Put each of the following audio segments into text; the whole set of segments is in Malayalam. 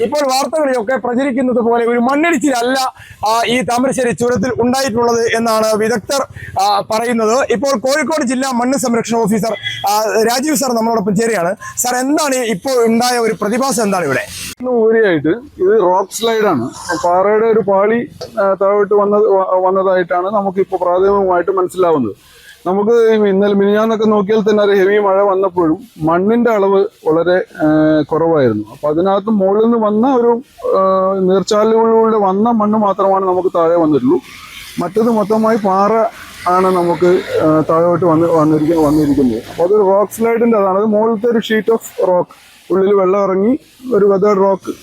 ഇപ്പോൾ വാർത്തകളിലൊക്കെ പ്രചരിക്കുന്നത് പോലെ ഒരു മണ്ണിടിച്ചിലല്ല ഈ താമരശ്ശേരി ചുരത്തിൽ ഉണ്ടായിട്ടുള്ളത് എന്നാണ് വിദഗ്ധർ പറയുന്നത്. ഇപ്പോൾ കോഴിക്കോട് ജില്ലാ മണ്ണ് സംരക്ഷണ ഓഫീസർ രാജീവ് സാർ നമ്മളോടൊപ്പം ചേരുകയാണ്. സാർ, എന്താണ് ഇപ്പോൾ ഉണ്ടായ ഒരു പ്രതിഭാസം, എന്താണ് ഇവിടെ? ഊരിയായിട്ട് ഇത് റോക്ക് സ്ലൈഡാണ്. പാറയുടെ ഒരു പാളി താഴോട്ട് വന്നതായിട്ടാണ് നമുക്കിപ്പോൾ പ്രാഥമികമായിട്ട് മനസ്സിലാവുന്നത്. നമുക്ക് ഇന്നലെ മിനിഞ്ഞാന്നൊക്കെ നോക്കിയാൽ തന്നെ ഒരു ഹെവി മഴ വന്നപ്പോഴും മണ്ണിന്റെ അളവ് വളരെ കുറവായിരുന്നു. അപ്പൊ അതിനകത്ത് മുകളിൽ നിന്ന് വന്ന ഒരു നീർച്ചാലുകളിലൂടെ വന്ന മണ്ണ് മാത്രമാണ് നമുക്ക് താഴെ വന്നിട്ടുള്ളൂ. മറ്റത് മൊത്തമായി പാറ ആണ് നമുക്ക് താഴോട്ട് വന്നിരിക്കുന്നത്. അപ്പോൾ അതൊരു റോക്ക് സ്ലൈഡിന്റെ അതാണ്. അത് മുകളിലത്തെ ഒരു ഷീറ്റ് ഓഫ് റോക്ക്, ഉള്ളിൽ വെള്ളം ഇറങ്ങി ഒരു വെതേർഡ് റോക്ക്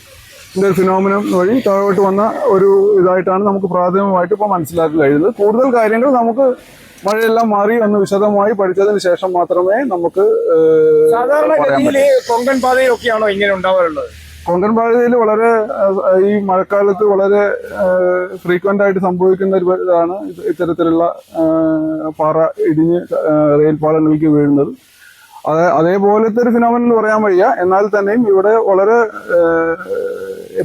ഫിനോമിനം വഴി താഴോട്ട് വന്ന ഒരു ഇതായിട്ടാണ് നമുക്ക് പ്രാഥമികമായിട്ട് ഇപ്പോൾ മനസ്സിലാക്കി കഴിയുന്നത്. കൂടുതൽ കാര്യങ്ങൾ നമുക്ക് മഴയെല്ലാം മാറി ഒന്ന് വിശദമായി പഠിച്ചതിന് ശേഷം മാത്രമേ നമുക്ക് സാധാരണ കൊങ്കൺ പാതയിലൊക്കെയാണോ ഇങ്ങനെ ഉണ്ടാവാറുള്ളത്? കൊങ്കൺ പാതയിൽ വളരെ ഈ മഴക്കാലത്ത് വളരെ ഫ്രീക്വന്റ് ആയിട്ട് സംഭവിക്കുന്ന ഒരു ഇതാണ് ഇത്തരത്തിലുള്ള പാറ ഇടിഞ്ഞ് റെയിൽ പാളങ്ങളിലേക്ക് വീഴുന്നത്. അതേപോലത്തെ ഒരു ഫിനോമിനൻ എന്ന് പറയാൻ വയ്യ. എന്നാൽ തന്നെയും ഇവിടെ വളരെ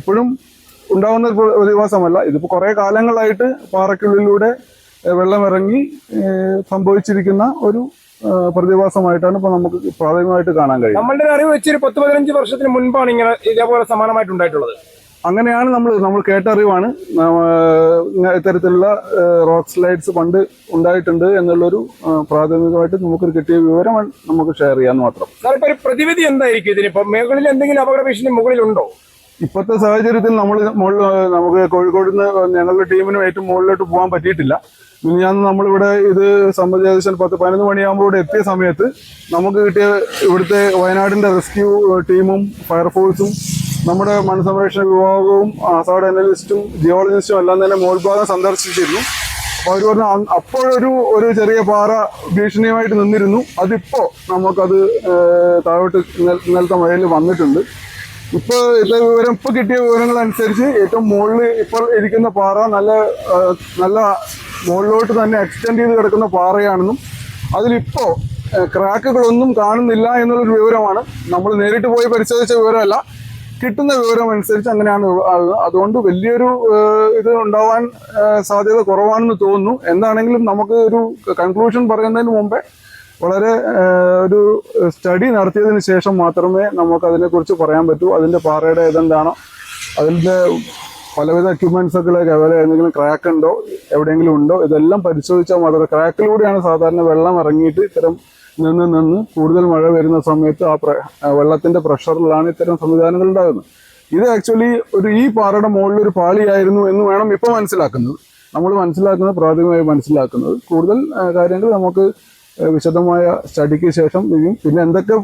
എപ്പോഴും ഉണ്ടാകുന്ന ഒരു പ്രതിഭാസമല്ല. ഇതിപ്പോൾ കുറെ കാലങ്ങളായിട്ട് പാറയ്ക്കുള്ളിലൂടെ വെള്ളം ഇറങ്ങി സംഭവിച്ചിരിക്കുന്ന ഒരു പ്രതിഭാസമായിട്ടാണ് ഇപ്പൊ നമുക്ക് പ്രാഥമികമായിട്ട് കാണാൻ കഴിയും. നമ്മളുടെ അറിവ് വെച്ചൊരു 10-15 വർഷത്തിന് മുൻപാണ് ഇങ്ങനെ ഇതേപോലെ സമാനമായിട്ടുണ്ടായിട്ടുള്ളത്. അങ്ങനെയാണ് നമ്മൾ കേട്ടറിവാണ്. ഇത്തരത്തിലുള്ള റോക്ക് സ്ലൈഡ്സ് പണ്ട് ഉണ്ടായിട്ടുണ്ട് എന്നുള്ളൊരു പ്രാഥമികമായിട്ട് നമുക്കൊരു കിട്ടിയ വിവരം നമുക്ക് ഷെയർ ചെയ്യാൻ മാത്രം. സാർ, ഇപ്പൊ ഒരു പ്രതിവിധി എന്തായിരിക്കും ഇതിനിപ്പോ? മേഖലയിൽ എന്തെങ്കിലും അപകട ഭീഷണി മുകളിലുണ്ടോ? ഇപ്പോഴത്തെ സാഹചര്യത്തിൽ നമുക്ക് കോഴിക്കോട് നിന്ന് ഞങ്ങളുടെ ടീമിനും ഏറ്റവും മുകളിലോട്ട് പോകാൻ പറ്റിയിട്ടില്ല. മിനിഞ്ഞാന്ന് നമ്മളിവിടെ ഇത് സംബന്ധിച്ച 10-11 മണിയാകുമ്പോൾ ഇവിടെ എത്തിയ സമയത്ത് നമുക്ക് കിട്ടിയ ഇവിടുത്തെ വയനാടിന്റെ റെസ്ക്യൂ ടീമും ഫയർഫോഴ്സും നമ്മുടെ മണ്ണ് സംരക്ഷണ വിഭാഗവും ഹസാർഡ് അനലിസ്റ്റും ജിയോളജിസ്റ്റും എല്ലാം തന്നെ മോൾഭാഗം സന്ദർശിച്ചിരുന്നു. അപ്പോൾ അവർ പറഞ്ഞു അപ്പോഴൊരു ചെറിയ പാറ ഭീഷണിയുമായിട്ട് നിന്നിരുന്നു. അതിപ്പോ നമുക്കത് താഴോട്ട് ഇന്നലത്തെ മഴയിൽ വന്നിട്ടുണ്ട്. ഇപ്പൊ കിട്ടിയ വിവരങ്ങൾ അനുസരിച്ച് ഏറ്റവും മുകളിൽ ഇപ്പോൾ ഇരിക്കുന്ന പാറ നല്ല മുകളിലോട്ട് തന്നെ എക്സ്റ്റെൻഡ് ചെയ്ത് കിടക്കുന്ന പാറയാണെന്നും അതിലിപ്പോ ക്രാക്കുകളൊന്നും കാണുന്നില്ല എന്നുള്ളൊരു വിവരമാണ്. നമ്മൾ നേരിട്ട് പോയി പരിശോധിച്ച വിവരമല്ല, കിട്ടുന്ന വിവരം അനുസരിച്ച് അങ്ങനെയാണ്. അതുകൊണ്ട് വലിയൊരു ഇത് ഉണ്ടാവാൻ സാധ്യത കുറവാണെന്ന് തോന്നുന്നു. എന്താണെങ്കിലും നമുക്ക് ഒരു കൺക്ലൂഷൻ പറയുന്നതിന് മുമ്പേ വളരെ ഒരു സ്റ്റഡി നടത്തിയതിന് ശേഷം മാത്രമേ നമുക്ക് അതിനെക്കുറിച്ച് പറയാൻ പറ്റൂ. അതിൻ്റെ പാറയുടെ ഏതെന്താണോ, അതിൻ്റെ പലവിധ എക്യുപ്മെന്റ്സ് ഒക്കെ എന്തെങ്കിലും ക്രാക്ക് ഉണ്ടോ, എവിടെയെങ്കിലും ഉണ്ടോ, ഇതെല്ലാം പരിശോധിച്ചാൽ മാത്രമേ. ക്രാക്കിലൂടെയാണ് സാധാരണ വെള്ളം ഇറങ്ങിയിട്ട് ഇത്തരം നിന്ന് കൂടുതൽ മഴ വരുന്ന സമയത്ത് വെള്ളത്തിന്റെ പ്രഷറിലാണ് ഇത്തരം സംവിധാനങ്ങൾ ഉണ്ടാകുന്നത്. ഇത് ആക്ച്വലി ഈ പാറയുടെ മുകളിൽ ഒരു പാളിയായിരുന്നു എന്ന് വേണം ഇപ്പോൾ മനസ്സിലാക്കുന്നത്. നമ്മൾ പ്രാഥമികമായി മനസ്സിലാക്കുന്നത്. കൂടുതൽ കാര്യങ്ങൾ നമുക്ക് വിശദമായ സ്റ്റഡിക്ക് ശേഷം പിന്നെ എന്തൊക്കെ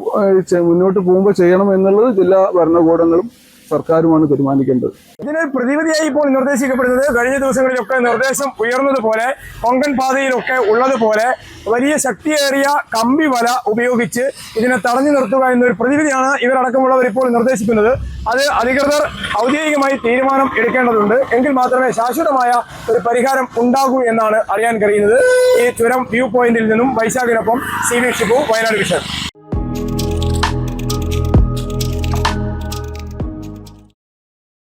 മുന്നോട്ട് പോകുമ്പോൾ ചെയ്യണം എന്നുള്ളത് ജില്ലാ ഭരണകൂടങ്ങളും സർക്കാരുമാണ് തീരുമാനിക്കേണ്ടത്. ഇതിനൊരു പ്രതിവിധിയായി ഇപ്പോൾ നിർദ്ദേശിക്കപ്പെടുന്നത് കഴിഞ്ഞ ദിവസങ്ങളിലൊക്കെ നിർദ്ദേശം ഉയർന്നതുപോലെ കൊങ്കൺ പാതയിലൊക്കെ ഉള്ളതുപോലെ വലിയ ശക്തിയേറിയ കമ്പി വല ഉപയോഗിച്ച് ഇതിനെ തടഞ്ഞു നിർത്തുക എന്നൊരു പ്രതിവിധിയാണ് ഇവരടക്കമുള്ളവർ ഇപ്പോൾ നിർദ്ദേശിക്കുന്നത്. അത് അധികൃതർ ഔദ്യോഗികമായി തീരുമാനം എടുക്കേണ്ടതുണ്ട്. എങ്കിൽ മാത്രമേ ശാശ്വതമായ ഒരു പരിഹാരം ഉണ്ടാകൂ എന്നാണ് അറിയാൻ കഴിയുന്നത്. ഈ ചുരം വ്യൂ പോയിന്റിൽ നിന്നും വൈശാഖിനൊപ്പം CV ഷിബു, വയനാട് വിഷൻ.